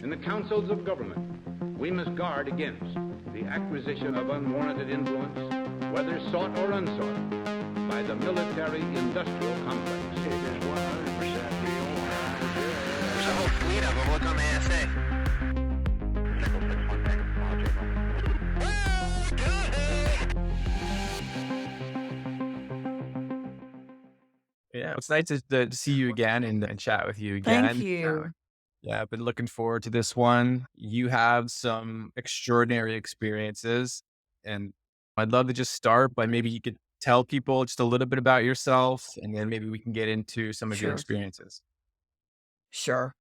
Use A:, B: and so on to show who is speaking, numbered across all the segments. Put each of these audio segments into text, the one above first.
A: In the councils of government, we must guard against the acquisition of unwarranted influence, whether sought or unsought, by the military-industrial complex.
B: It is 100% real.
C: There's a whole fleet of them. Look on the ASA.
D: Yeah, it's nice to see you again and chat with you again.
E: Thank you.
D: Yeah, I've been looking forward to this one. You have some extraordinary experiences, and I'd love to just start by maybe you could tell people just a little bit about yourself, and then maybe we can get into some of your
E: Sure.
D: experiences.
E: Sure.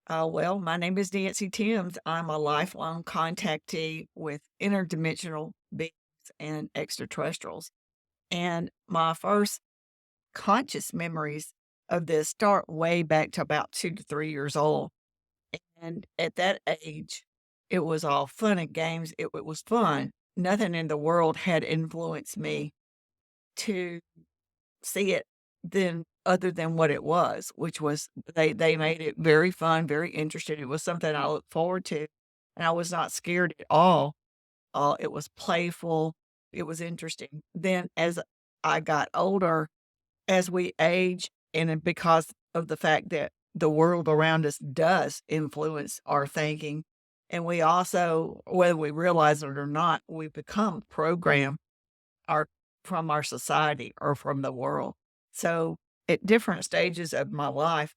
E: Well, my name is Nancy Thames. I'm a lifelong contactee with interdimensional beings and extraterrestrials. And my first conscious memories of this start way back to about 2 to 3 years old. And at that age, it was all fun and games. It was fun. Nothing in the world had influenced me to see it then other than what it was, which was they made it very fun, very interesting. It was something I looked forward to, and I was not scared at all. It was playful. It was interesting. Then as I got older, as we age, and then because of the fact that the world around us does influence our thinking, and we also, whether we realize it or not, we become programmed from our society or from the world. So at different stages of my life,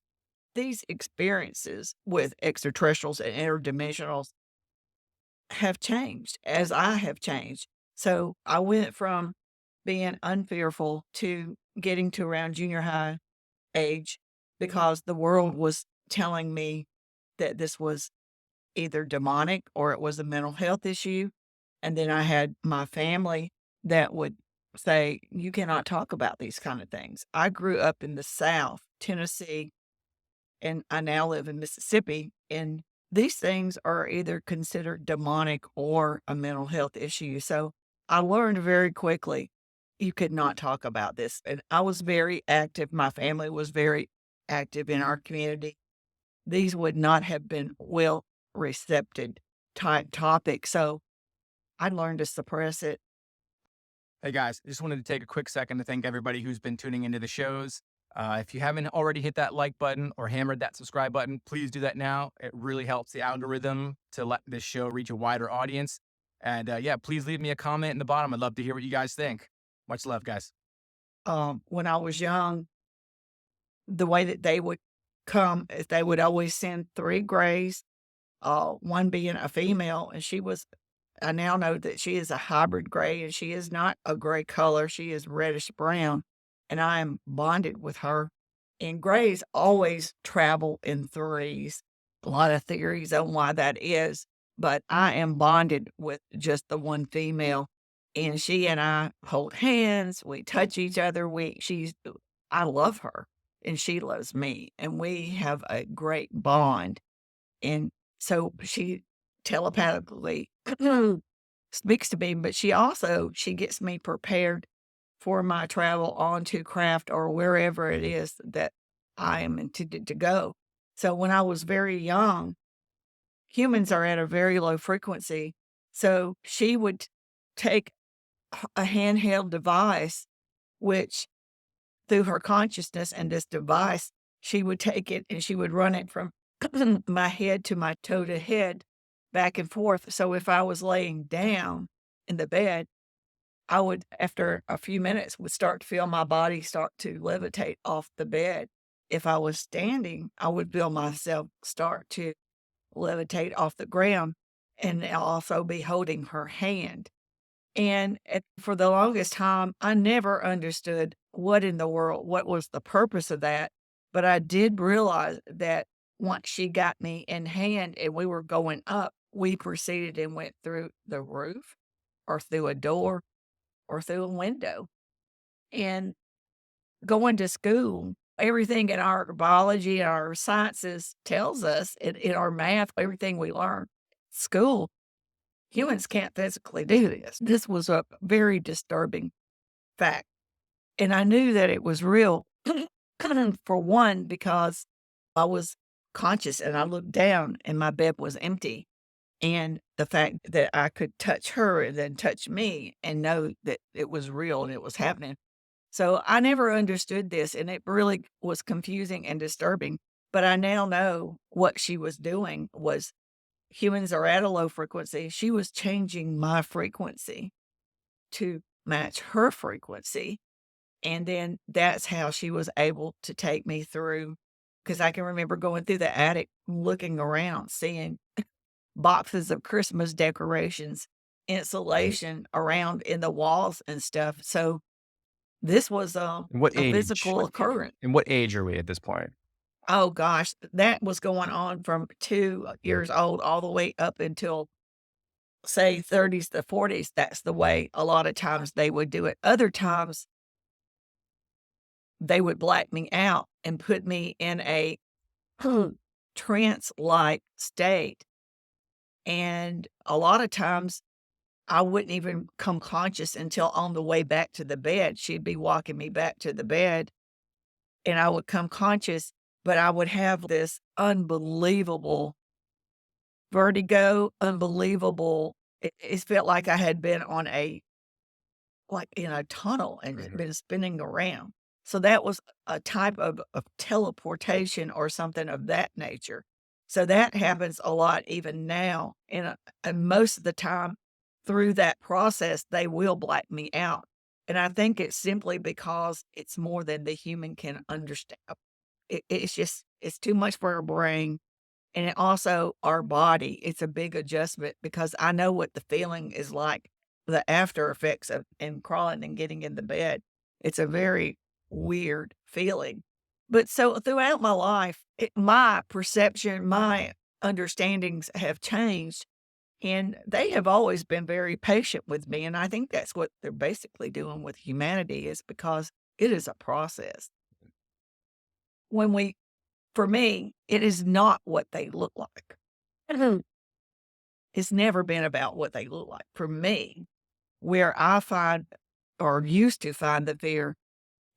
E: these experiences with extraterrestrials and interdimensionals have changed as I have changed. So I went from being unfearful to getting to around junior high age because the world was telling me that this was either demonic or it was a mental health issue. And then I had my family that would say, you cannot talk about these kind of things. I grew up in the South, Tennessee, and I now live in Mississippi. And these things are either considered demonic or a mental health issue. So I learned very quickly you could not talk about this. And I was very active. My family was very active in our community. These would not have been well recepted type topics. So I learned to suppress it.
D: Hey guys, I just wanted to take a quick second to thank everybody who's been tuning into the shows. If you haven't already hit that like button or hammered that subscribe button, please do that now. It really helps the algorithm to let this show reach a wider audience. And yeah, please leave me a comment in the bottom. I'd love to hear what you guys think. Much love, guys.
E: When I was young, the way that they would come is they would always send 3 grays, one being a female, and I now know that she is a hybrid gray, and she is not a gray color. She is reddish brown, and I am bonded with her. And grays always travel in 3s. A lot of theories on why that is, but I am bonded with just the one female, and she and I hold hands. We touch each other. I love her, and she loves me, and we have a great bond. And so she telepathically speaks to me, but she gets me prepared for my travel on to craft or wherever it is that I am intended to go. So when I was very young, humans are at a very low frequency. So she would take a handheld device, which through her consciousness and this device, she would take it and she would run it from my head to my toe to head back and forth. So if I was laying down in the bed, I would, after a few minutes, would start to feel my body start to levitate off the bed. If I was standing, I would feel myself start to levitate off the ground, and I'll also be holding her hand. And for the longest time, I never understood what was the purpose of that. But I did realize that once she got me in hand and we were going up, we proceeded and went through the roof or through a door or through a window. And going to school, everything in our biology, our sciences tells us, in our math, everything we learn, school, humans can't physically do this. This was a very disturbing fact. And I knew that it was real, for one, because I was conscious and I looked down and my bed was empty. And the fact that I could touch her and then touch me and know that it was real and it was happening. So I never understood this and it really was confusing and disturbing. But I now know what she was doing was humans are at a low frequency. She was changing my frequency to match her frequency. And then that's how she was able to take me through. Because I can remember going through the attic, looking around, seeing boxes of Christmas decorations, insulation around in the walls and stuff. So this was a
D: What age?
E: physical occurrence.
D: And what age are we at this point?
E: Oh gosh, that was going on from 2 years old all the way up until say 30s to 40s. That's the way a lot of times they would do it. Other times they would black me out and put me in a trance-like state. And a lot of times I wouldn't even come conscious until on the way back to the bed. She'd be walking me back to the bed and I would come conscious, but I would have this unbelievable vertigo, unbelievable. It felt like I had been on like in a tunnel and been spinning around. So that was a type of teleportation or something of that nature. So that happens a lot even now. And most of the time through that process, they will black me out. And I think it's simply because it's more than the human can understand. It's too much for our brain. And it also our body. It's a big adjustment because I know what the feeling is like, the after effects of and crawling and getting in the bed. It's a very weird feeling. But so throughout my life, my perception, my understandings have changed. And they have always been very patient with me. And I think that's what they're basically doing with humanity is because it is a process. For me, it is not what they look like. It's never been about what they look like. For me, where I find or used to find the fear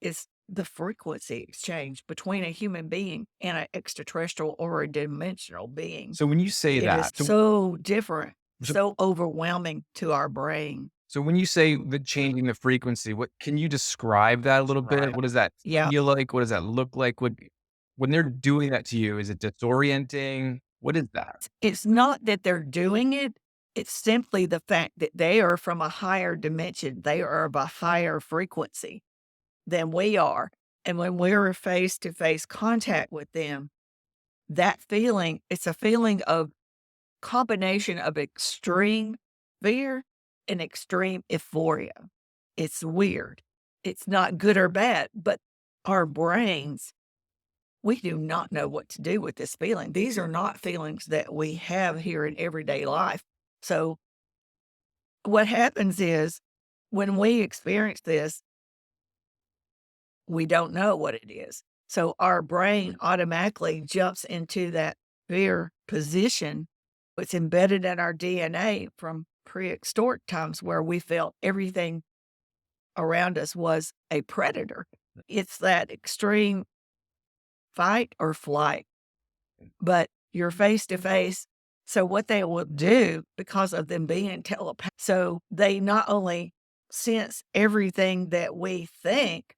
E: is the frequency exchange between a human being and an extraterrestrial or a dimensional being.
D: So when you say
E: It
D: that,
E: is so different,
D: So-
E: so overwhelming to our brain.
D: so when you say the changing the frequency, what can you describe that a little bit? What does that
E: Yeah.
D: feel like? What does that look like? When they're doing that to you, is it disorienting? What is that?
E: It's not that they're doing it. It's simply the fact that they are from a higher dimension. They are of a higher frequency than we are. And when we're face-to-face contact with them, that feeling, it's a feeling of combination of extreme fear and extreme euphoria. It's weird. It's not good or bad, but our brains, we do not know what to do with this feeling. These are not feelings that we have here in everyday life. So what happens is when we experience this, we don't know what it is. So our brain automatically jumps into that fear position. It's embedded in our DNA from prehistoric times where we felt everything around us was a predator. It's that extreme fight or flight, but you're face to face. So what they will do because of them being telepathic, so they not only sense everything that we think,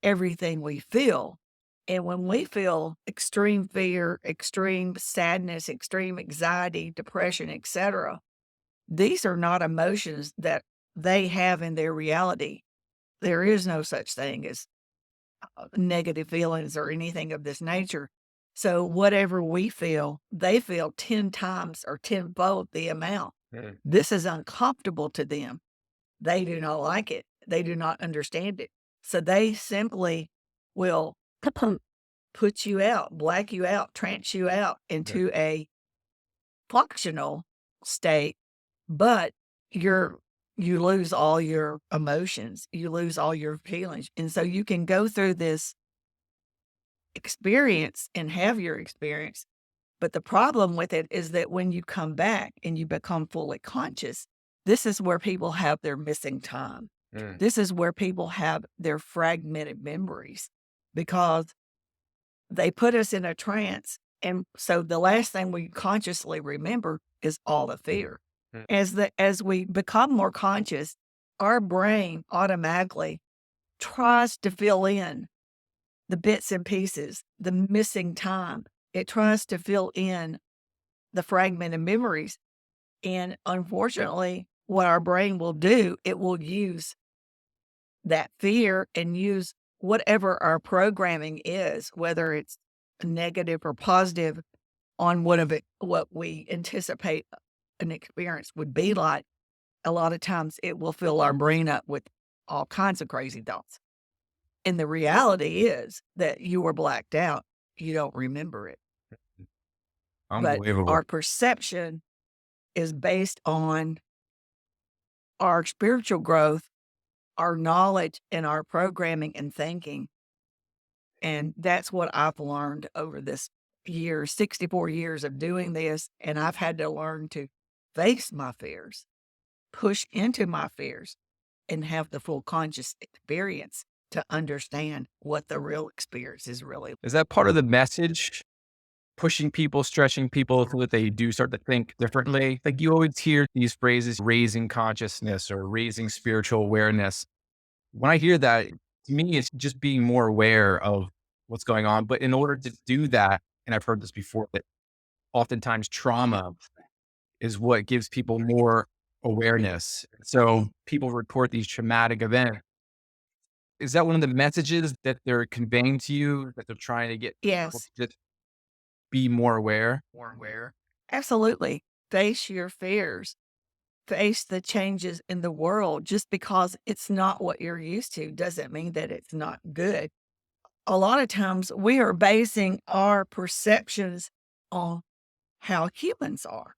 E: everything we feel. And when we feel extreme fear, extreme sadness, extreme anxiety, depression, etc., these are not emotions that they have in their reality. There is no such thing as negative feelings or anything of this nature. So whatever we feel, they feel 10 times or tenfold the amount. This is uncomfortable to them. They do not like it. They do not understand it. So they simply will put you out, black you out, trance you out into a functional state, but you lose all your emotions, you lose all your feelings. And so you can go through this experience and have your experience. But the problem with it is that when you come back and you become fully conscious, this is where people have their missing time. This is where people have their fragmented memories because they put us in a trance And so the last thing we consciously remember is all the fear.
D: Mm.
E: As we become more conscious, our brain automatically tries to fill in the bits and pieces, the missing time. It tries to fill in the fragmented memories. And unfortunately, what our brain will do, it will use that fear and use whatever our programming is, whether it's negative or positive, on what we anticipate an experience would be like. A lot of times it will fill our brain up with all kinds of crazy thoughts. And the reality is that you were blacked out. You don't remember it. But
D: Unbelievable.
E: our perception is based on our spiritual growth, our knowledge, and our programming and thinking. And that's what I've learned over this 64 years of doing this. And I've had to learn to face my fears, push into my fears, and have the full conscious experience to understand what the real experience is really.
D: Is that part of the message? Pushing people, stretching people so that they do start to think differently? Like you always hear these phrases, raising consciousness or raising spiritual awareness. When I hear that, to me, it's just being more aware of what's going on. But in order to do that, and I've heard this before, that oftentimes trauma is what gives people more awareness. So people report these traumatic events. Is that one of the messages that they're conveying to you, that they're trying to get people
E: Yes,
D: to just be more aware?
E: absolutely. Face your fears. Face the changes in the world. Just because it's not what you're used to doesn't mean that it's not good. A lot of times we are basing our perceptions on how humans are.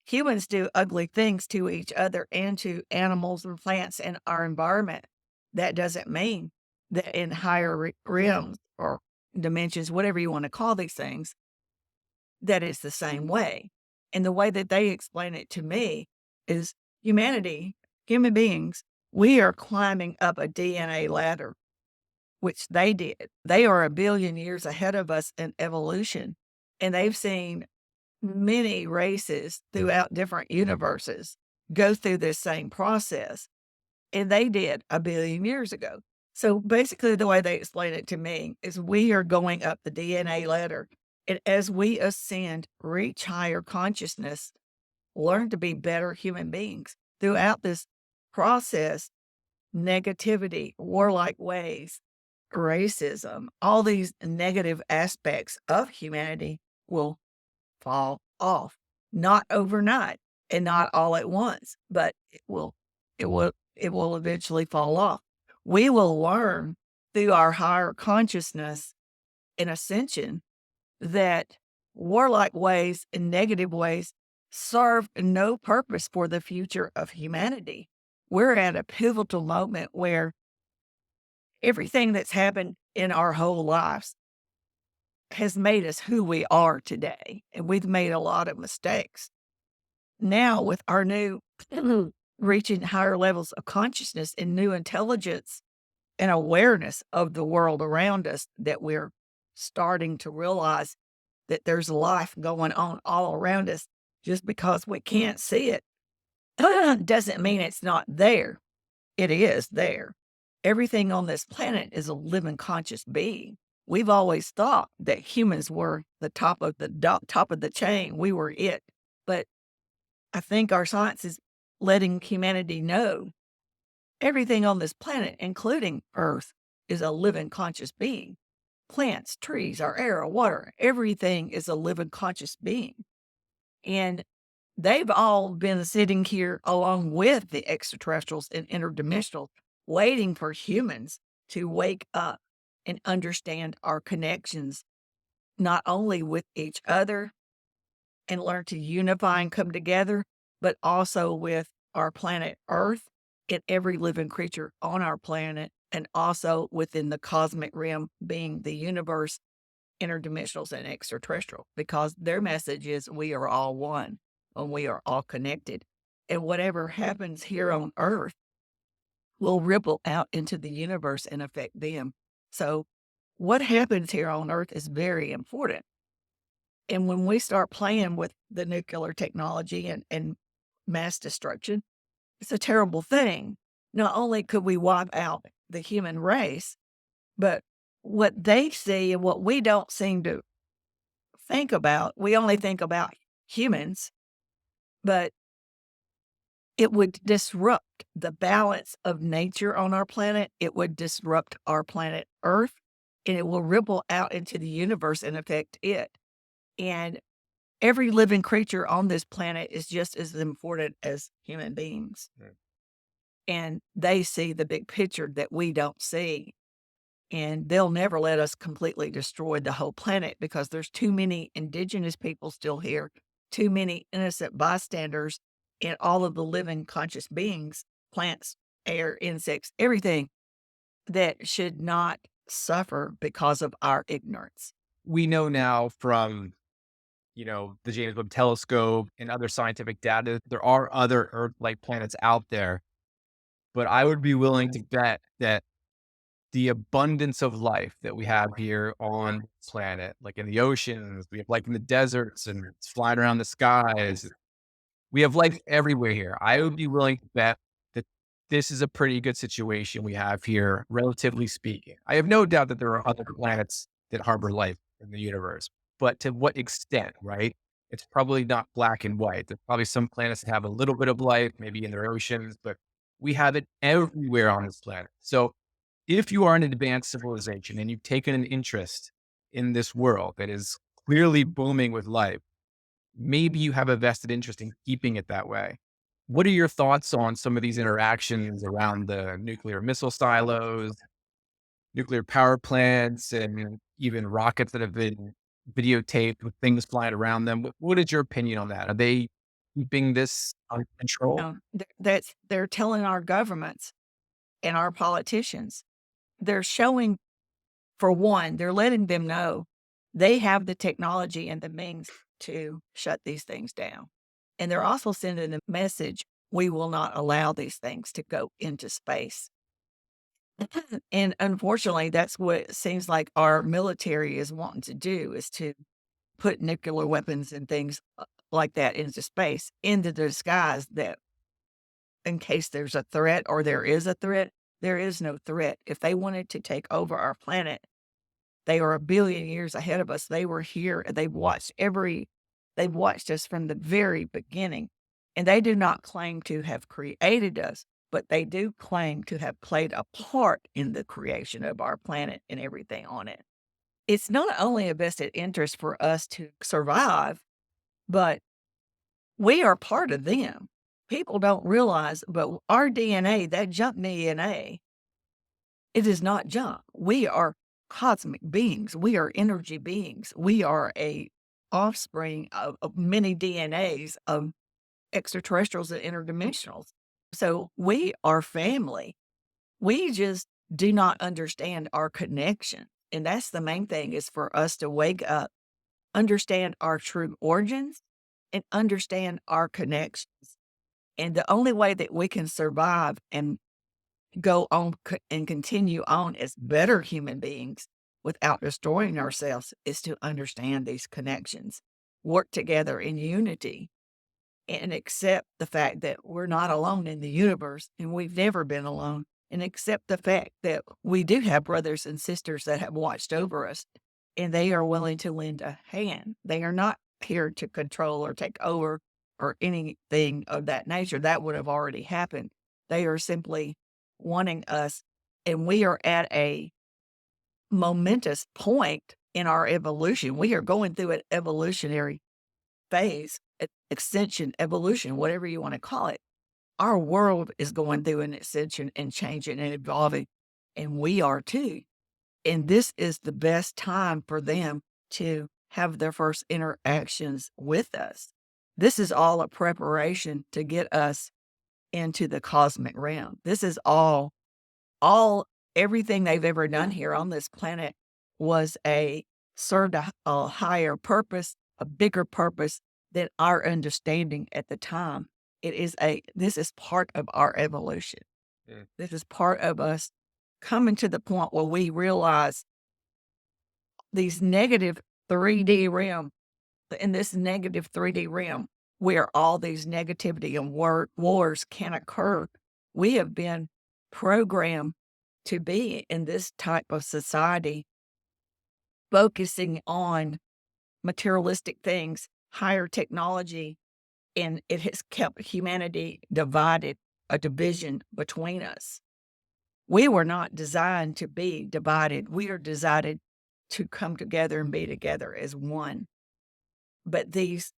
E: Humans do ugly things to each other and to animals and plants in our environment. That doesn't mean that in higher realms or dimensions, whatever you want to call these things, that it's the same way. And the way that they explain it to me is humanity, human beings, we are climbing up a DNA ladder, which they did. They are 1 billion years ahead of us in evolution, and they've seen many races throughout different universes go through this same process, and they did 1 billion years ago. So basically, the way they explain it to me is we are going up the DNA ladder, and as we ascend, reach higher consciousness, learn to be better human beings throughout this process, negativity, warlike ways, racism, all these negative aspects of humanity will fall off. Not overnight and not all at once, but it will eventually fall off. We will learn through our higher consciousness and ascension that warlike ways and negative ways serve no purpose for the future of humanity. We're at a pivotal moment where everything that's happened in our whole lives has made us who we are today. And we've made a lot of mistakes. Now, with our new reaching higher levels of consciousness and new intelligence and awareness of the world around us, that we're starting to realize that there's life going on all around us. Just because we can't see it doesn't mean it's not there. It is there. Everything on this planet is a living conscious being. We've always thought that humans were the top of the chain. We were it. But I think our science is letting humanity know everything on this planet, including Earth, is a living conscious being. Plants, trees, our air, our water, everything is a living conscious being. And they've all been sitting here along with the extraterrestrials and interdimensionals, waiting for humans to wake up and understand our connections, not only with each other and learn to unify and come together, but also with our planet Earth and every living creature on our planet, and also within the cosmic realm, being the universe, interdimensionals, and extraterrestrial, because their message is we are all one and we are all connected. And whatever happens here on Earth will ripple out into the universe and affect them. So what happens here on Earth is very important. And when we start playing with the nuclear technology and mass destruction, it's a terrible thing. Not only could we wipe out the human race, but what they see and what we don't seem to think about, we only think about humans, but it would disrupt the balance of nature on our planet. It would disrupt our planet Earth, and it will ripple out into the universe and affect it. And every living creature on this planet is just as important as human beings.
D: Mm.
E: And they see the big picture that we don't see. And they'll never let us completely destroy the whole planet because there's too many indigenous people still here, too many innocent bystanders, and all of the living conscious beings, plants, air, insects, everything that should not suffer because of our ignorance.
D: We know now from, the James Webb Telescope and other scientific data, there are other Earth-like planets out there. But I would be willing to bet that the abundance of life that we have here on the planet, like in the oceans, we have like in the deserts and it's flying around the skies. We have life everywhere here. I would be willing to bet that this is a pretty good situation we have here, relatively speaking. I have no doubt that there are other planets that harbor life in the universe, but to what extent, right? It's probably not black and white. There's probably some planets that have a little bit of life, maybe in their oceans, but we have it everywhere on this planet. So if you are an advanced civilization and you've taken an interest in this world that is clearly booming with life, maybe you have a vested interest in keeping it that way. What are your thoughts on some of these interactions around the nuclear missile silos, nuclear power plants, and even rockets that have been videotaped with things flying around them? What is your opinion on that? Are they keeping this under control?
E: They're telling our governments and our politicians, they're showing, for one, they're letting them know they have the technology and the means to shut these things down. And they're also sending a message, we will not allow these things to go into space. And unfortunately, that's what it seems like our military is wanting to do, is to put nuclear weapons and things like that into space, into the disguise that in case there's a threat or there is a threat, there is no threat. If they wanted to take over our planet, they are a billion years ahead of us. They were here and they've watched us from the very beginning. And they do not claim to have created us, but they do claim to have played a part in the creation of our planet and everything on it. It's not only a vested interest for us to survive, but we are part of them. People don't realize, but our DNA, that junk DNA, it is not junk. We are cosmic beings. We are energy beings. We are a offspring of many DNAs of extraterrestrials and interdimensionals. So we are family. We just do not understand our connection. And that's the main thing, is for us to wake up, understand our true origins, and understand our connections. And the only way that we can survive and go on and continue on as better human beings without destroying ourselves is to understand these connections, work together in unity, and accept the fact that we're not alone in the universe and we've never been alone, and accept the fact that we do have brothers and sisters that have watched over us and they are willing to lend a hand. They are not here to control or take over or anything of that nature. That would have already happened. They are simply wanting us, and we are at a momentous point in our evolution. We are going through an evolutionary phase, extension, evolution, whatever you want to call it. Our world is going through an ascension and changing and evolving, and we are too. And this is the best time for them to have their first interactions with us. This is all a preparation to get us into the cosmic realm. This is all everything they've ever done here on this planet was served a higher purpose, a bigger purpose than our understanding at the time. This is part of our evolution.
D: Yeah.
E: This is part of us coming to the point where we realize these negative 3D realm in this negative 3D realm where all these negativity and wars can occur. We have been programmed to be in this type of society, focusing on materialistic things, higher technology, and it has kept humanity divided, a division between us. We were not designed to be divided. We are designed to come together and be together as one. But these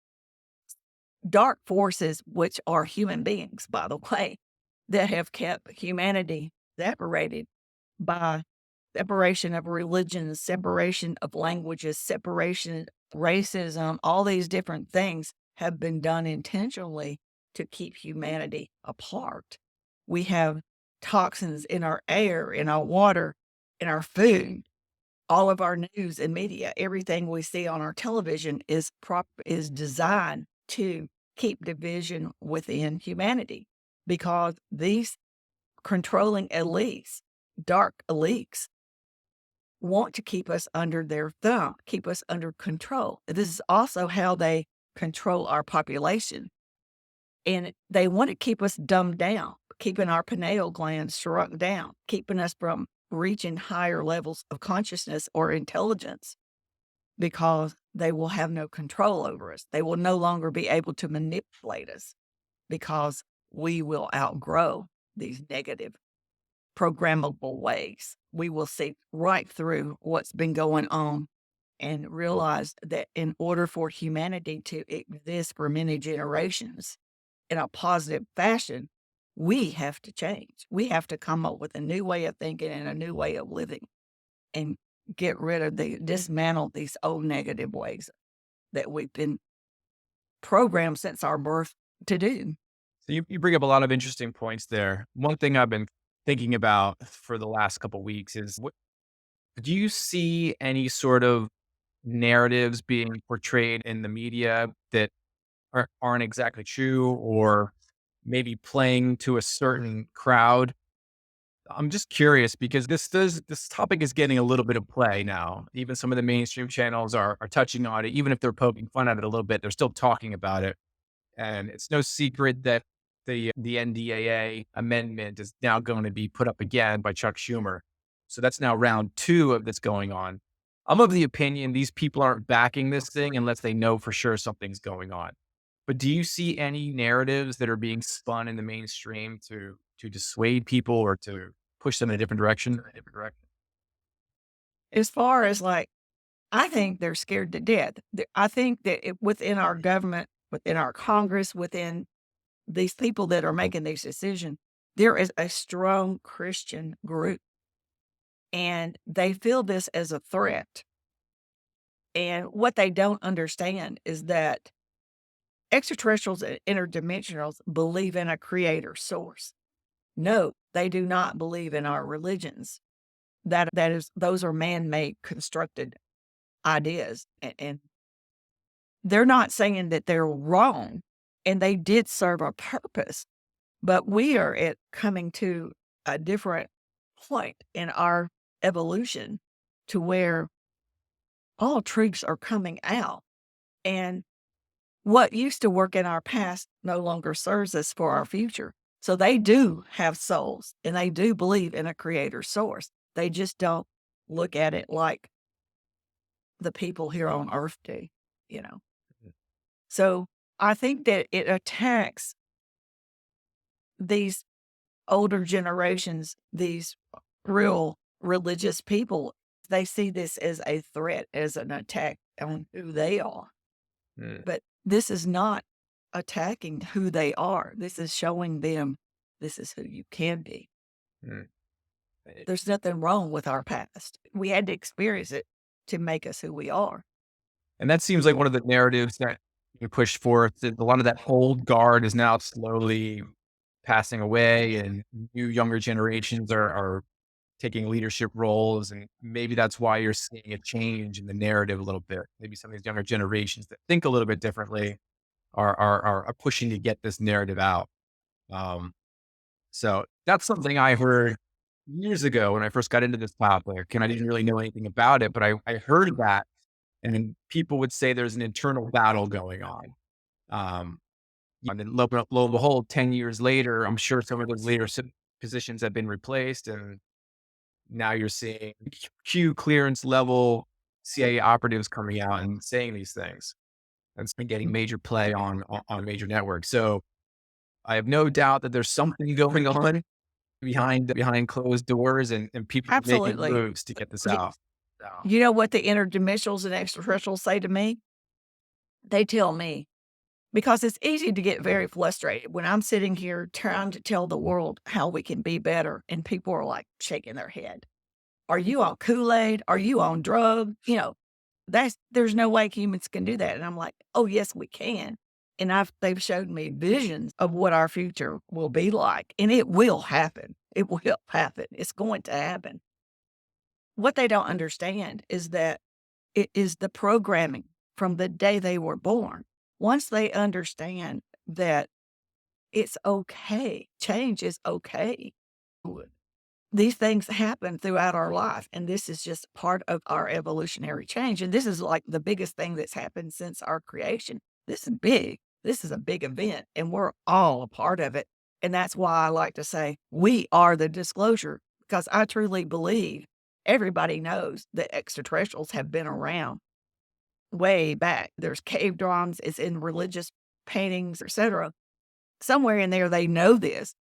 E: dark forces, which are human beings, by the way, that have kept humanity separated by separation of religions, separation of languages, separation, racism, all these different things have been done intentionally to keep humanity apart. We have toxins in our air, in our water, in our food. All of our news and media, everything we see on our television is designed to keep division within humanity, because these controlling elites, dark elites, want to keep us under their thumb, keep us under control. This is also how they control our population. And they want to keep us dumbed down, keeping our pineal glands shrunk down, keeping us from reaching higher levels of consciousness or intelligence, because they will have no control over us. They will no longer be able to manipulate us, because we will outgrow these negative programmable ways. We will see right through what's been going on and realize that in order for humanity to exist for many generations in a positive fashion, we have to change. We have to come up with a new way of thinking and a new way of living, and get rid of dismantle these old negative ways that we've been programmed since our birth to do.
D: So you bring up a lot of interesting points there. One thing I've been thinking about for the last couple of weeks is, do you see any sort of narratives being portrayed in the media that aren't exactly true, or maybe playing to a certain crowd? I'm just curious because this topic is getting a little bit of play now. Even some of the mainstream channels are touching on it, even if they're poking fun at it a little bit. They're still talking about it, and it's no secret that the NDAA amendment is now going to be put up again by Chuck Schumer. So that's now round 2 of this going on. I'm of the opinion these people aren't backing this thing unless they know for sure something's going on. But do you see any narratives that are being spun in the mainstream to dissuade people or to push them in a different direction?
E: As far as I think they're scared to death. I think that within our government, within our Congress, within these people that are making these decisions, there is a strong Christian group, and they feel this as a threat. And what they don't understand is that extraterrestrials and interdimensionals believe in a creator source. No, they do not believe in our religions. Those are man-made, constructed ideas, and they're not saying that they're wrong, and they did serve a purpose, but we are coming to a different point in our evolution to where all truths are coming out, and what used to work in our past no longer serves us for our future. So they do have souls, and they do believe in a creator source. They just don't look at it like the people here on earth do, you know. So I think that it attacks these older generations, these real religious people. They see this as a threat, as an attack on who they are. But this is not attacking who they are. This is showing them this is who you can be. There's nothing wrong with our past. We had to experience it to make us who we are.
D: And that seems like one of the narratives that you push forth. That a lot of that old guard is now slowly passing away, and new younger generations are taking leadership roles. And maybe that's why you're seeing a change in the narrative a little bit. Maybe some of these younger generations that think a little bit differently are pushing to get this narrative out. So that's something I heard years ago when I first got into this topic, and I didn't really know anything about it, but I heard that And people would say there's an internal battle going on. Um, and then lo and behold, 10 years later, I'm sure some of those leadership positions have been replaced. And now you're seeing Q clearance level CIA operatives coming out and saying these things. And it's been getting major play on major networks. So I have no doubt that there's something going on behind closed doors, and people are making
E: Absolutely.
D: moves to get this
E: Y-
D: out.
E: You know what the interdimensionals and extraterrestrials say to me? They tell me, because it's easy to get very frustrated when I'm sitting here trying to tell the world how we can be better, and people are like shaking their head. Are you on Kool-Aid? Are you on drugs? There's no way humans can do that. And I'm like, oh yes, we can. And they've showed me visions of what our future will be like, and it will happen. It will happen. It's going to happen. What they don't understand is that it is the programming from the day they were born. Once they understand that it's okay, change is okay. These things happen throughout our life, and this is just part of our evolutionary change. And this is like the biggest thing that's happened since our creation. This is big. This is a big event, and we're all a part of it. And that's why I like to say we are the disclosure, because I truly believe everybody knows that extraterrestrials have been around way back. There's cave drawings, it's in religious paintings, etc. Somewhere in there, they know this.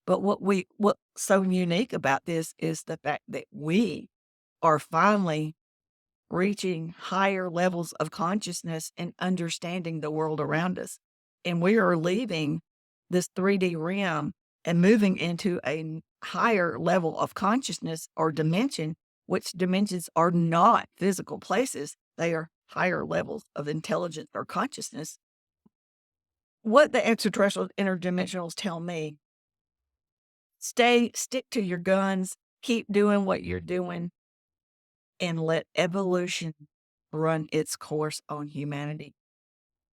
E: But what's so unique about this is the fact that we are finally reaching higher levels of consciousness and understanding the world around us. And we are leaving this 3D realm and moving into a higher level of consciousness or dimension, which dimensions are not physical places. They are higher levels of intelligence or consciousness. What the extraterrestrial interdimensionals tell me: stick to your guns, keep doing what you're doing, and let evolution run its course on humanity.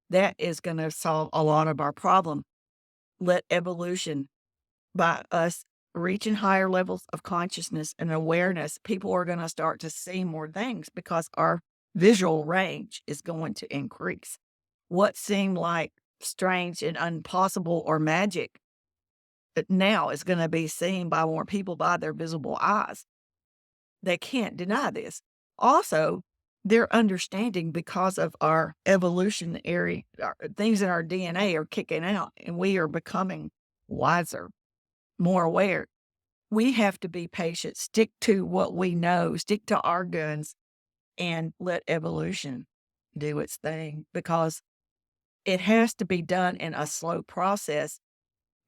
E: That is going to solve a lot of our problem. Let evolution, by us reaching higher levels of consciousness and awareness, people are going to start to see more things because our visual range is going to increase. What seemed like strange and impossible or magic now is going to be seen by more people by their visible eyes. They can't deny this. Also, their understanding, because of our evolutionary things in our DNA are kicking out, and we are becoming wiser, more aware. We have to be patient, stick to what we know, stick to our guns, and let evolution do its thing, because it has to be done in a slow process,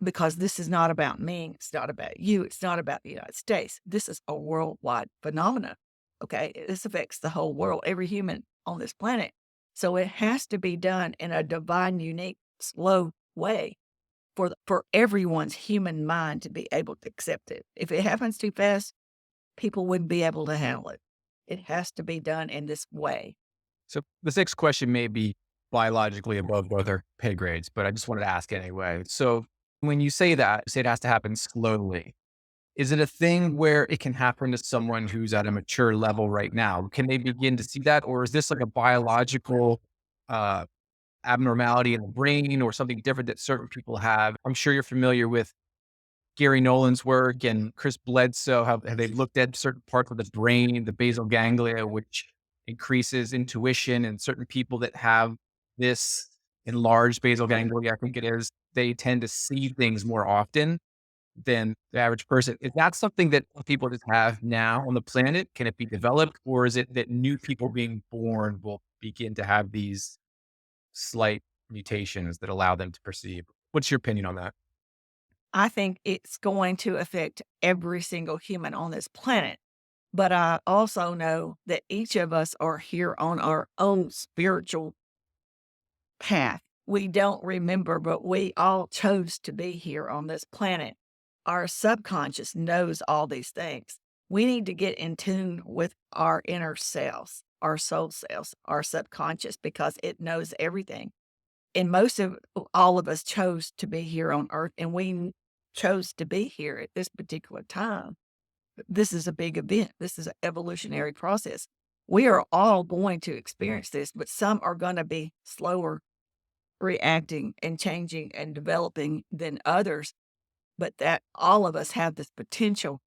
E: because this is not about me. It's not about you. It's not about the United States. This is a worldwide phenomenon. Okay. This affects the whole world, every human on this planet. So it has to be done in a divine, unique, slow way for everyone's human mind to be able to accept it. If it happens too fast, people wouldn't be able to handle it. It has to be done in this way.
D: So this next question may be biologically above both our pay grades, but I just wanted to ask anyway. So when you say that, say it has to happen slowly, is it a thing where it can happen to someone who's at a mature level right now? Can they begin to see that? Or is this like a biological abnormality in the brain or something different that certain people have? I'm sure you're familiar with Gary Nolan's work and Chris Bledsoe, how they looked at certain parts of the brain, the basal ganglia, which increases intuition, and certain people that have this enlarged basal ganglia, I think it is, they tend to see things more often than the average person. Is that something that people just have now on the planet? Can it be developed, or is it that new people being born will begin to have these slight mutations that allow them to perceive? What's your opinion on that?
E: I think it's going to affect every single human on this planet. But I also know that each of us are here on our own spiritual path. We don't remember, but we all chose to be here on this planet. Our subconscious knows all these things. We need to get in tune with our inner selves, our soul selves, our subconscious, because it knows everything. And all of us chose to be here on earth, and we chose to be here at this particular time. This is a big event. This is an evolutionary process. We are all going to experience this, but some are going to be slower reacting and changing and developing than others. But that all of us have this potential.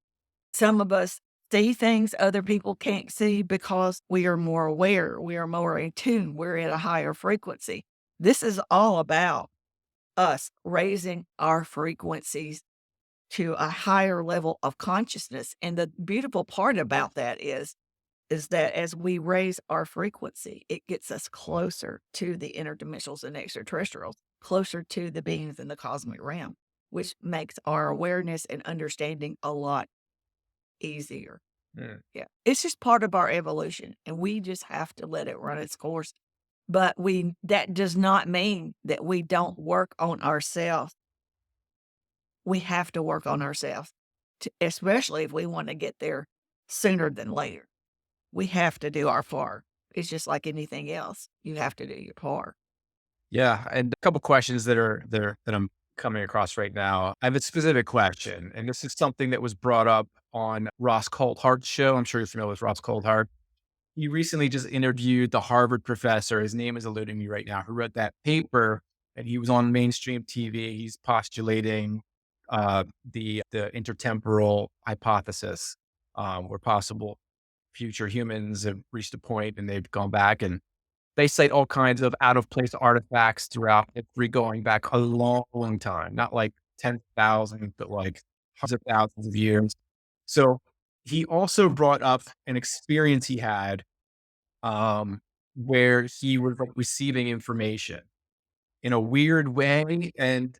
E: Some of us see things other people can't see because we are more aware, we are more in tune, we're at a higher frequency. This is all about us raising our frequencies to a higher level of consciousness. And the beautiful part about that is that as we raise our frequency, it gets us closer to the interdimensionals and extraterrestrials, closer to the beings in the cosmic realm, which makes our awareness and understanding a lot easier. Yeah. It's just part of our evolution, and we just have to let it run its course. But that does not mean that we don't work on ourselves. We have to work on ourselves, especially if we want to get there sooner than later. We have to do our part. It's just like anything else. You have to do your part.
D: Yeah, and a couple questions that I'm coming across right now. I have a specific question, and this is something that was brought up on Ross Coulthart's show. I'm sure you're familiar with Ross Coulthart. He recently just interviewed the Harvard professor. His name is eluding me right now, who wrote that paper, and he was on mainstream TV. He's postulating the intertemporal hypothesis, where possible future humans have reached a point and they've gone back, and they cite all kinds of out of place artifacts throughout history going back a long, long time, not like 10,000, but like hundreds of thousands of years. So he also brought up an experience he had, where he was like, receiving information in a weird way, and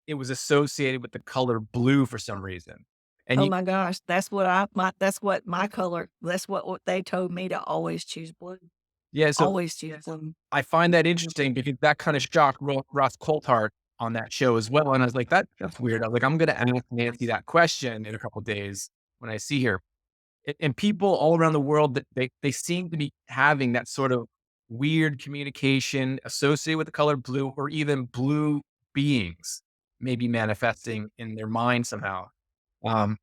D: it was associated with the color blue for some reason. And
E: Oh
D: you,
E: my gosh, that's what my color, that's what they told me, to always choose blue.
D: yeah, so
E: Always choose blue.
D: I find that interesting because that kind of shocked Ross Coulthart on that show as well. And I was like, that's weird. I was like, I'm going to ask Nancy that question in a couple of days when I see her. And people all around the world, that they seem to be having that sort of weird communication associated with the color blue, or even blue beings maybe manifesting in their mind somehow. Can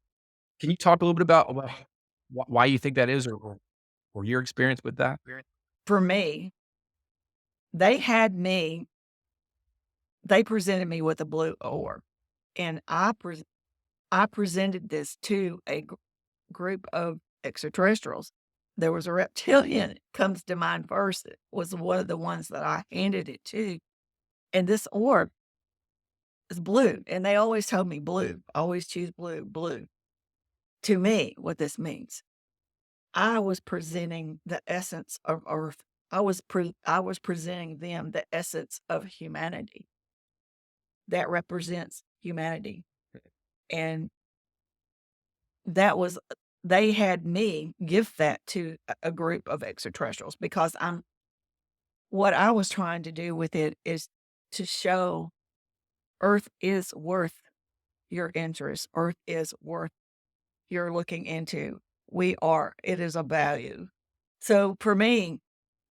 D: you talk a little bit about why you think that is, or your experience with that?
E: For me, they presented me with a blue orb, and I presented this to a group of extraterrestrials. There was a reptilian, comes to mind first. It was one of the ones that I handed it to. And this orb is blue. And they always told me blue, always choose blue, blue. To me, what this means, I was presenting the essence of Earth. I was presenting them the essence of humanity that represents humanity. And they had me give that to a group of extraterrestrials, because what I was trying to do with it is to show Earth is worth your interest. Earth is worth your looking into. It is a value. So for me,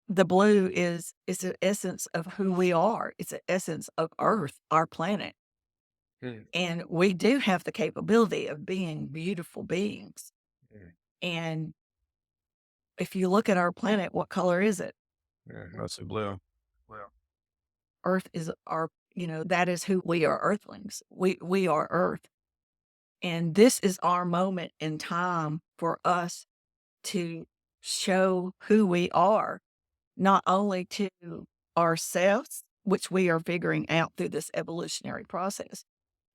E: the blue is the essence of who we are. It's the essence of Earth, our planet. And we do have the capability of being beautiful beings. And if you look at our planet, what color is it?
D: Mostly blue.
E: Earth is that is who we are, Earthlings. We are Earth. And this is our moment in time for us to show who we are, not only to ourselves, which we are figuring out through this evolutionary process,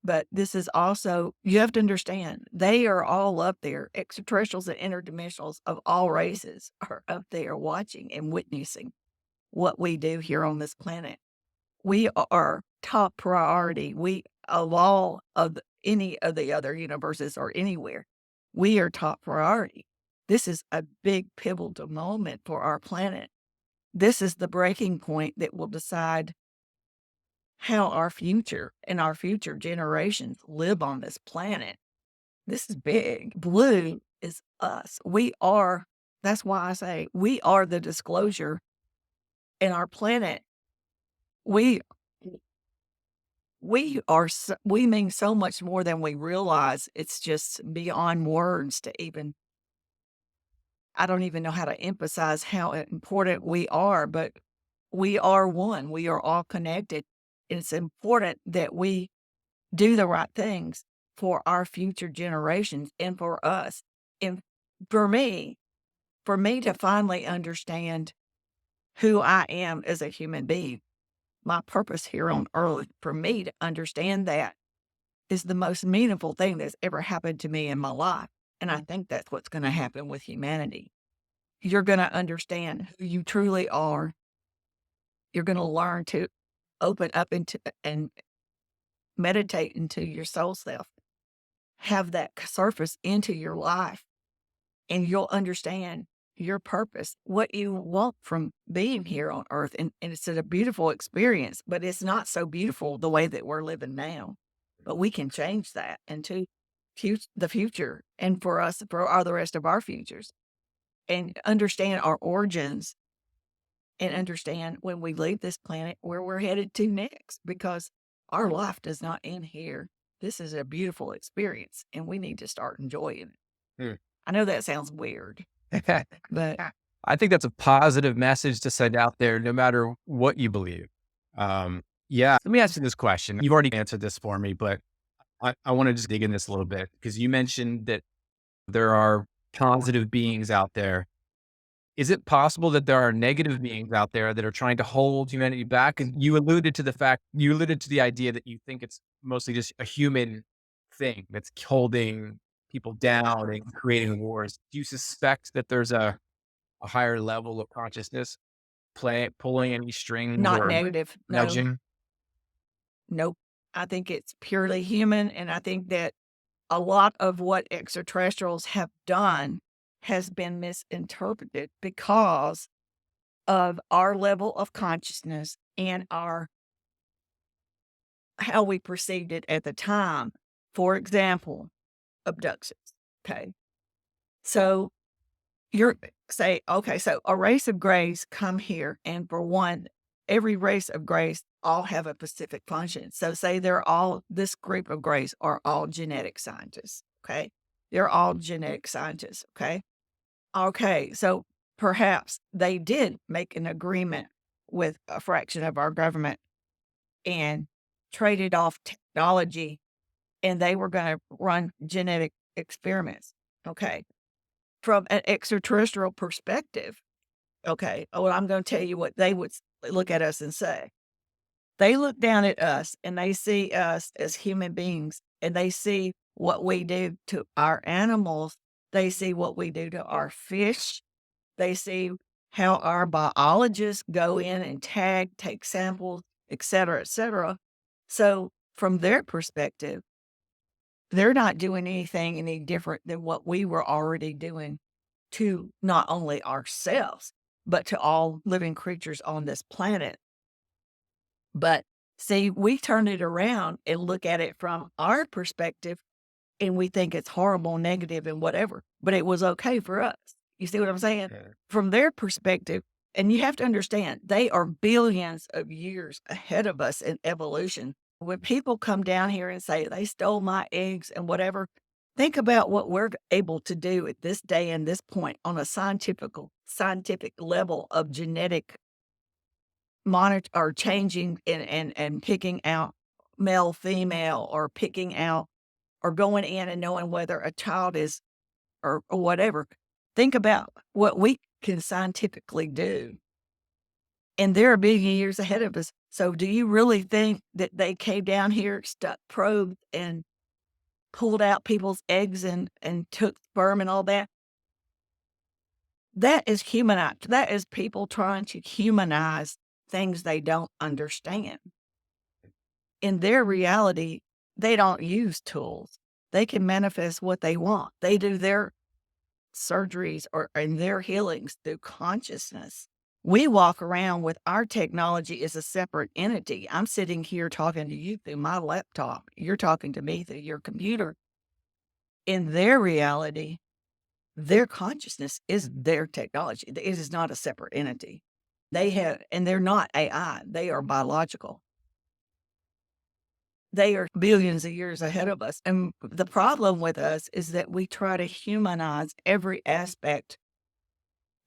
E: but this is also, you have to understand, they are all up there. Extraterrestrials and interdimensionals of all races are up there watching and witnessing what we do here on this planet. We are top priority. Any of the other universes or anywhere, we are top priority. This is a big pivotal moment for our planet. This is the breaking point that will decide how our future and our future generations live on this planet. This is big. Blue is us. That's why I say we are the disclosure in our planet. We mean so much more than we realize. It's just beyond words to even. I don't even know how to emphasize how important we are, but we are one. We are all connected. And it's important that we do the right things for our future generations and for us. And for me to finally understand who I am as a human being, my purpose here on earth, for me to understand that is the most meaningful thing that's ever happened to me in my life. And I think that's what's going to happen with humanity. You're going to understand who you truly are. You're going to learn to open up into and meditate into your soul self, have that surface into your life, and you'll understand your purpose, what you want from being here on earth. And it's a beautiful experience, but it's not so beautiful the way that we're living now. But we can change that into the future and for us, for all the rest of our futures, and understand our origins and understand when we leave this planet where we're headed to next, because our life does not end here. This is a beautiful experience and we need to start enjoying it.
D: Hmm.
E: I know that sounds weird, but
D: I think that's a positive message to send out there, no matter what you believe. Yeah. Let me ask you this question. You've already answered this for me, but I want to just dig in this a little bit, because you mentioned that there are positive beings out there. Is it possible that there are negative beings out there that are trying to hold humanity back? And you alluded to the idea that you think it's mostly just a human thing that's holding people down and creating wars. Do you suspect that there's a higher level of consciousness pulling any strings
E: not
D: or
E: negative. No,
D: nudging?
E: nope. I think it's purely human. And I think that a lot of what extraterrestrials have done has been misinterpreted because of our level of consciousness and how we perceived it at the time. For example, abductions. Okay. So so a race of grays come here, and for one, every race of grays all have a specific function. So say this group of grays are all genetic scientists. Okay. They're all genetic scientists. Okay. Okay. So perhaps they did make an agreement with a fraction of our government and traded off technology, and they were going to run genetic experiments. Okay. From an extraterrestrial perspective, okay, well, I'm going to tell you what they would look at us and say. They look down at us and they see us as human beings, and they see what we do to our animals. They see what we do to our fish. They see how our biologists go in and take samples, et cetera, et cetera. So from their perspective, they're not doing anything any different than what we were already doing to not only ourselves, but to all living creatures on this planet. But see, we turn it around and look at it from our perspective, and we think it's horrible, negative, and whatever, but it was okay for us. You see what I'm saying?
D: Yeah.
E: From their perspective, and you have to understand, they are billions of years ahead of us in evolution. When people come down here and say they stole my eggs and whatever, think about what we're able to do at this day and this point on a scientific level of genetic monitor or changing and picking out male, female, or picking out or going in and knowing whether a child is or whatever. Think about what we can scientifically do. And they're a billion years ahead of us. So do you really think that they came down here, stuck probes, and pulled out people's eggs and took sperm and all that? That is humanized. That is people trying to humanize things they don't understand. In their reality, they don't use tools. They can manifest what they want. They do their surgeries and their healings through consciousness. We walk around with our technology as a separate entity. I'm sitting here talking to you through my laptop. You're talking to me through your computer. In their reality, their consciousness is their technology. It is not a separate entity. And they're not AI. They are biological. They are billions of years ahead of us. And the problem with us is that we try to humanize every aspect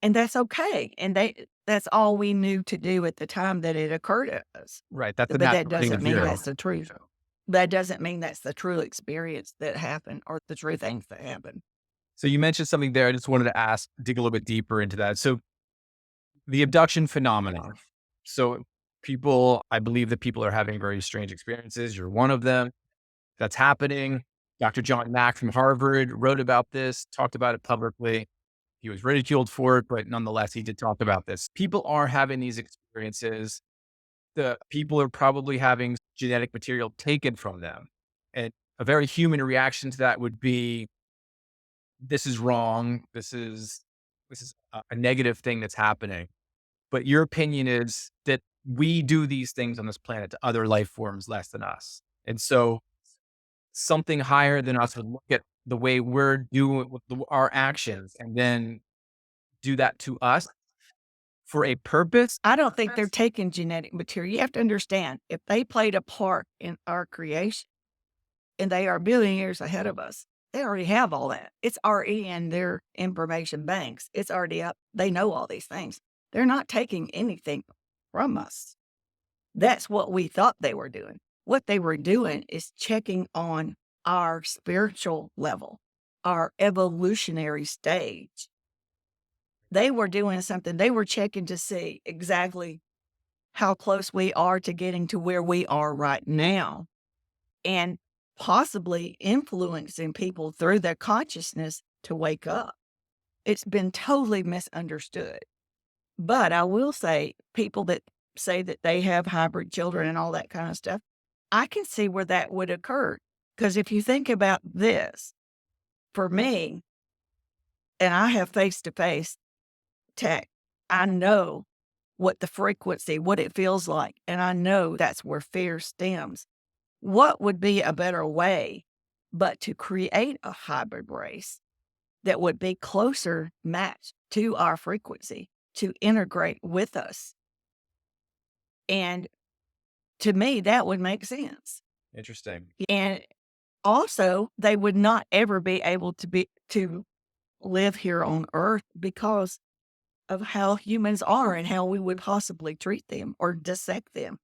E: And that's okay. And that's all we knew to do at the time that it occurred to us.
D: Right. That's the
E: But that
D: natural thing to
E: doesn't mean
D: do.
E: that's the truth. That doesn't mean that's the true experience that happened or the true things that happened.
D: So you mentioned something there. I just wanted to dig a little bit deeper into that. So the abduction phenomenon. So I believe that people are having very strange experiences. You're one of them. That's happening. Dr. John Mack from Harvard wrote about this, talked about it publicly. He was ridiculed for it, but nonetheless, he did talk about this. People are having these experiences. The people are probably having genetic material taken from them. And a very human reaction to that would be, this is wrong. This is a negative thing that's happening. But your opinion is that we do these things on this planet to other life forms less than us. And so something higher than us would look at the way we're doing with our actions and then do that to us for a purpose.
E: I don't think they're taking genetic material. You have to understand, if they played a part in our creation and they are a billion years ahead of us, they already have all that. It's already in their information banks. It's already up. They know all these things. They're not taking anything from us. That's what we thought they were doing. What they were doing is checking on our spiritual level, our evolutionary stage. They were doing something. They were checking to see exactly how close we are to getting to where we are right now and possibly influencing people through their consciousness to wake up. It's been totally misunderstood. But I will say, people that say that they have hybrid children and all that kind of stuff, I can see where that would occur. Because if you think about this, for me, and I have face-to-face tech, I know what the frequency, what it feels like, and I know that's where fear stems. What would be a better way but to create a hybrid race that would be closer matched to our frequency, to integrate with us? And to me, that would make sense.
D: Interesting.
E: And also, they would not ever be able to live here on Earth because of how humans are and how we would possibly treat them or dissect them.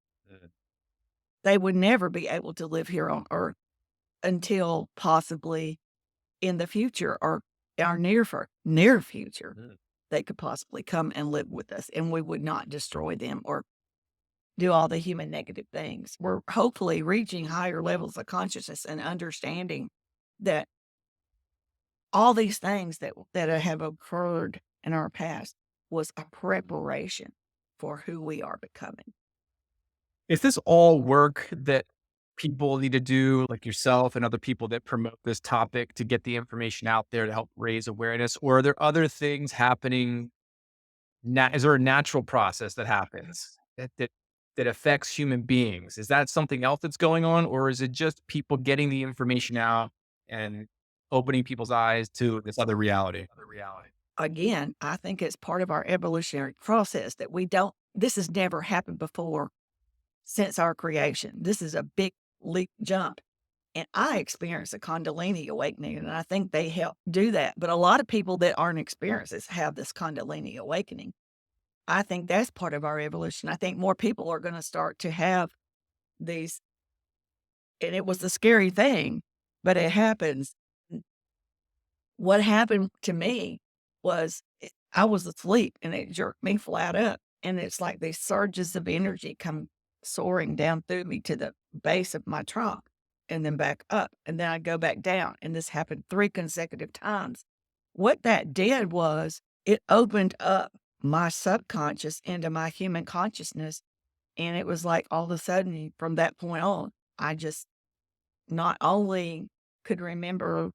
E: They would never be able to live here on Earth until possibly in the future or our near future. They could possibly come and live with us and we would not destroy them or do all the human negative things. We're hopefully reaching higher levels of consciousness and understanding that all these things that have occurred in our past was a preparation for who we are becoming.
D: Is this all work that people need to do, like yourself and other people that promote this topic, to get the information out there to help raise awareness? Or are there other things happening? Is there a natural process that happens that affects human beings? Is that something else that's going on? Or is it just people getting the information out and opening people's eyes to this other reality?
E: Again, I think it's part of our evolutionary process that this has never happened before since our creation. This is a big leap jump. And I experienced a Kundalini awakening, and I think they help do that. But a lot of people that aren't experienced have this Kundalini awakening. I think that's part of our evolution. I think more people are going to start to have these. And it was a scary thing, but it happens. What happened to me was I was asleep and it jerked me flat up. And it's like these surges of energy come soaring down through me to the base of my trunk and then back up. And then I go back down. And this happened 3 consecutive times. What that did was it opened up my subconscious into my human consciousness. And it was like all of a sudden from that point on, I just not only could remember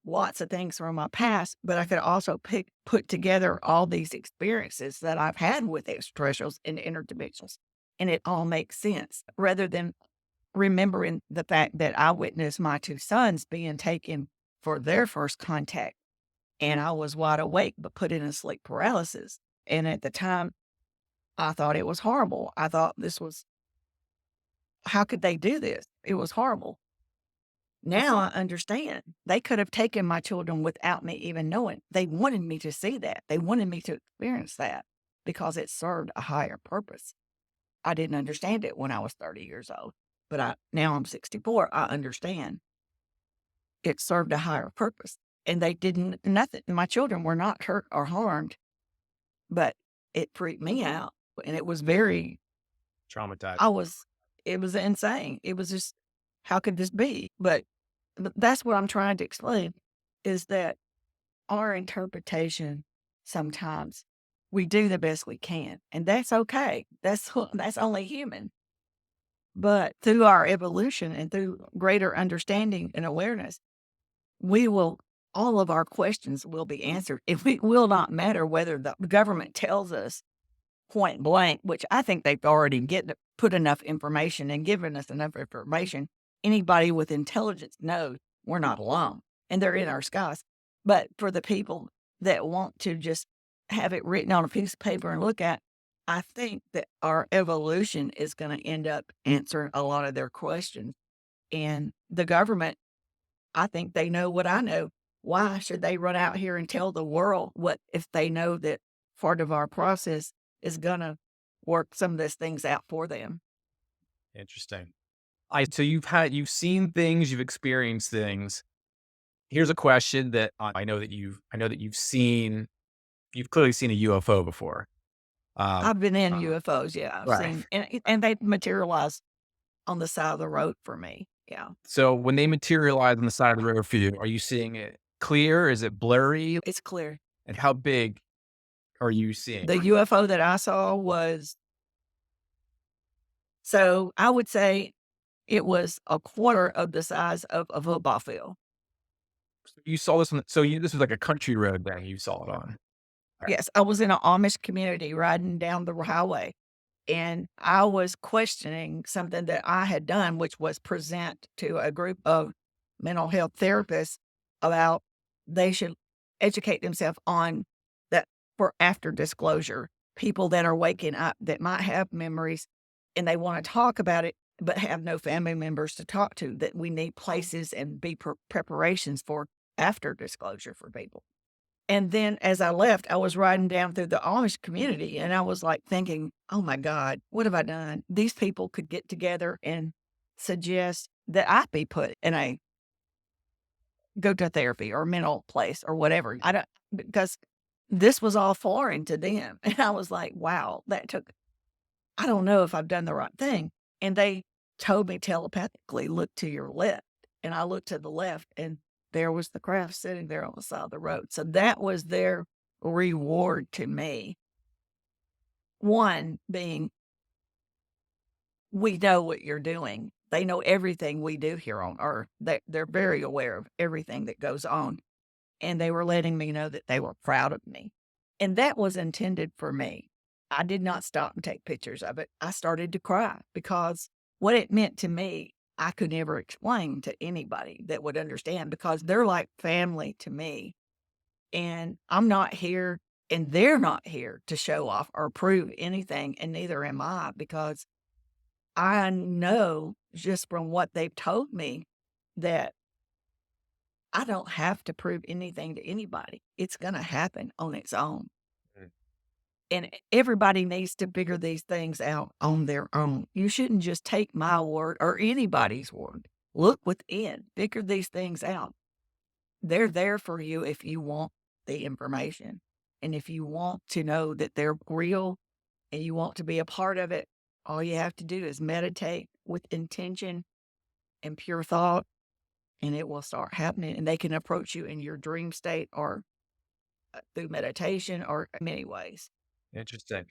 E: lots of things from my past, but I could also put together all these experiences that I've had with extraterrestrials and interdimensionals. And it all makes sense rather than remembering the fact that I witnessed my 2 sons being taken for their first contact. And I was wide awake, but put in a sleep paralysis. And at the time, I thought it was horrible. I thought how could they do this? It was horrible. Now I understand. They could have taken my children without me even knowing. They wanted me to see that. They wanted me to experience that because it served a higher purpose. I didn't understand it when I was 30 years old, but now I'm 64. I understand it served a higher purpose, and they didn't nothing. My children were not hurt or harmed, but it freaked me out, and it was very.
D: Traumatized.
E: It was insane. It was just, how could this be? But that's what I'm trying to explain, is that our interpretation, sometimes we do the best we can, and that's okay. That's only human. But through our evolution and through greater understanding and awareness, all of our questions will be answered. It will not matter whether the government tells us point blank, which I think they've already put enough information and given us enough information. Anybody with intelligence knows we're not alone, and they're in our skies. But for the people that want to just have it written on a piece of paper and look at, I think that our evolution is going to end up answering a lot of their questions. And the government, I think they know what I know. Why should they run out here and tell the world what if they know that part of our process is going to work some of these things out for them?
D: Interesting. So you've seen things, you've experienced things. Here's a question that I know that you've clearly seen a UFO before.
E: I've been in UFOs, yeah. I've
D: right.
E: seen, and they've materialized on the side of the road for me. Yeah.
D: So when they materialize on the side of the road for you, are you seeing it clear? Is it blurry?
E: It's clear.
D: And how big are you seeing?
E: The UFO that I saw was, so I would say it was a quarter of the size of a football field.
D: You saw this this was like a country road that you saw it on. Right.
E: Yes, I was in an Amish community riding down the highway, and I was questioning something that I had done, which was present to a group of mental health therapists about they should educate themselves on that for after disclosure. People that are waking up that might have memories and they want to talk about it, but have no family members to talk to, that we need places and be preparations for after disclosure for people. And then as I left, I was riding down through the Amish community, and I was like thinking, oh my God, what have I done? These people could get together and suggest that I be put in a go to therapy or mental place or whatever. Because this was all foreign to them. And I was like, wow, I don't know if I've done the right thing. And they told me telepathically, look to your left. And I looked to the left, and there was the craft sitting there on the side of the road. So that was their reward to me. One being, we know what you're doing. They know everything we do here on Earth. They're very aware of everything that goes on. And they were letting me know that they were proud of me. And that was intended for me. I did not stop and take pictures of it. I started to cry because what it meant to me, I could never explain to anybody that would understand, because they're like family to me. And I'm not here, and they're not here to show off or prove anything, and neither am I, because I know just from what they've told me that I don't have to prove anything to anybody. It's going to happen on its own. And everybody needs to figure these things out on their own. You shouldn't just take my word or anybody's word. Look within, figure these things out. They're there for you if you want the information. And if you want to know that they're real and you want to be a part of it, all you have to do is meditate with intention and pure thought, and it will start happening. And they can approach you in your dream state or through meditation or many ways.
D: Interesting.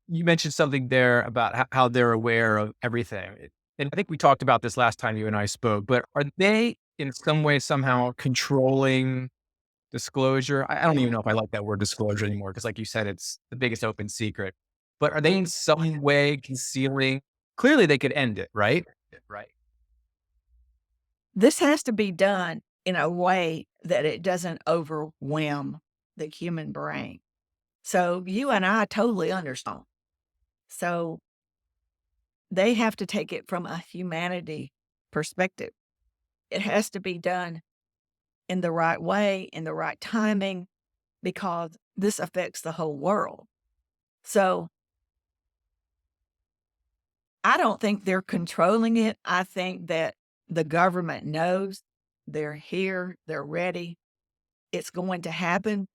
D: You mentioned something there about how they're aware of everything. And I think we talked about this last time you and I spoke, but are they in some way somehow controlling disclosure? I don't even know if I like that word disclosure anymore, because like you said, it's the biggest open secret. But are they in some way concealing? Clearly they could end it, right? Right.
E: This has to be done in a way that it doesn't overwhelm the human brain. So you and I totally understand. So they have to take it from a humanity perspective. it has to be done in the right way, in the right timing, because this affects the whole world. So I don't think they're controlling it. I think that the government knows they're here, they're ready, it's going to happen,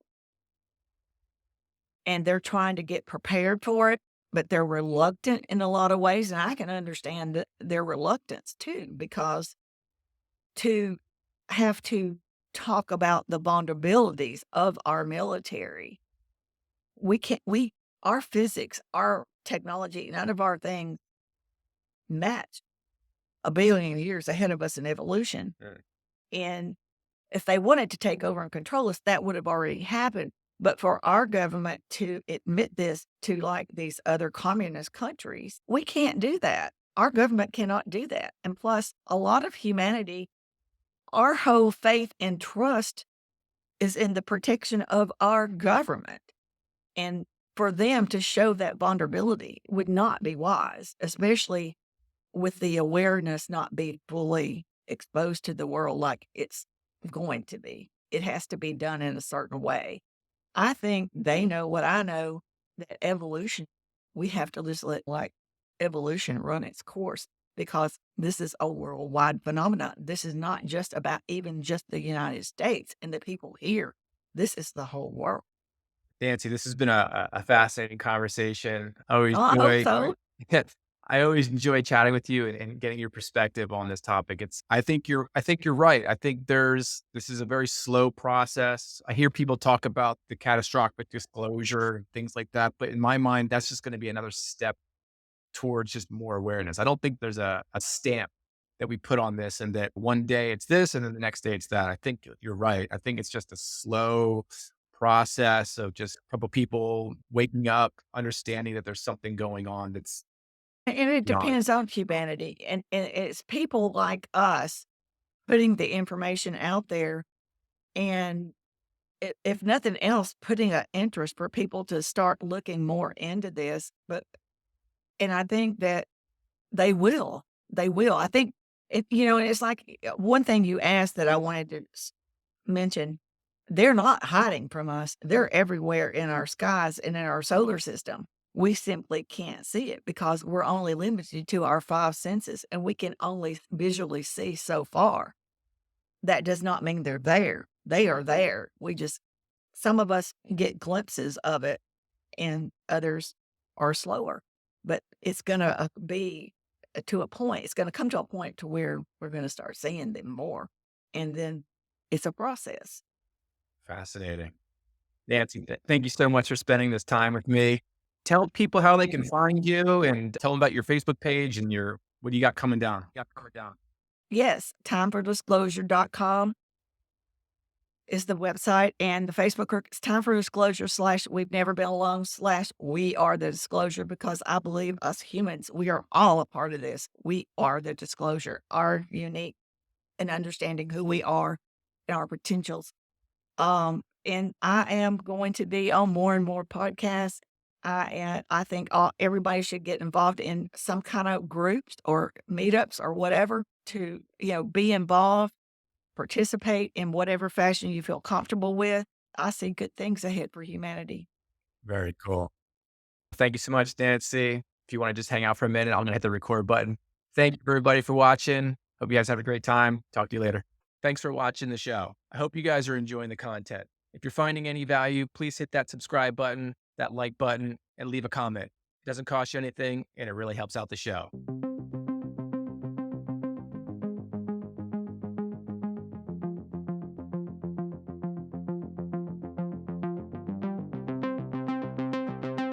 E: and they're trying to get prepared for it, but they're reluctant in a lot of ways. And I can understand their reluctance too, because to have to talk about the vulnerabilities of our military, our physics, our technology, none of our things match a billion years ahead of us in evolution.
D: Mm.
E: And if they wanted to take over and control us, that would have already happened. But for our government to admit this to like these other communist countries, we can't do that. Our government cannot do that. And plus, a lot of humanity, our whole faith and trust is in the protection of our government. And for them to show that vulnerability would not be wise, especially with the awareness not being fully exposed to the world like it's going to be. It has to be done in a certain way. I think they know what I know, that evolution, we have to just let like evolution run its course, because this is a worldwide phenomenon. This is not just about even just the United States and the people here. This is the whole world.
D: Nancy, this has been a fascinating conversation. I always
E: Oh, I hope
D: enjoy,
E: so.
D: I always enjoy chatting with you and getting your perspective on this topic. I think you're right. I think this is a very slow process. I hear people talk about the catastrophic disclosure and things like that, but in my mind, that's just going to be another step towards just more awareness. I don't think there's a stamp that we put on this and that one day it's this and then the next day it's that. I think you're right. I think it's just a slow process of just a couple people waking up, understanding that there's something going on that's
E: And it
D: not.
E: depends on humanity. And it's people like us putting the information out there, and if nothing else, putting an interest for people to start looking more into this. And I think that they will. They will. I think it's like one thing you asked that I wanted to mention. They're not hiding from us. They're everywhere in our skies and in our solar system. We simply can't see it because we're only limited to our five senses, and we can only visually see so far. That does not mean they're there. They are there. Some of us get glimpses of it and others are slower. But it's going to be to a point. It's going to come to a point to where we're going to start seeing them more. And then it's a process.
D: Fascinating. Nancy, thank you so much for spending this time with me. Tell people how they can find you and tell them about your Facebook page and what do you got coming down?
E: Yes, timefordisclosure.com is the website, and the Facebook group is Time for Disclosure / We've Never Been Alone / We Are the Disclosure, because I believe us humans, we are all a part of this. We are the disclosure, our unique and understanding who we are and our potentials. And I am going to be on more and more podcasts. I think everybody should get involved in some kind of groups or meetups or whatever to, be involved, participate in whatever fashion you feel comfortable with. I see good things ahead for humanity.
D: Very cool. Thank you so much, Nancy. If you want to just hang out for a minute, I'm going to hit the record button. Thank you, everybody, for watching. Hope you guys have a great time. Talk to you later. Thanks for watching the show. I hope you guys are enjoying the content. If you're finding any value, please hit that subscribe button, that like button, and leave a comment. It doesn't cost you anything, and it really helps out the show.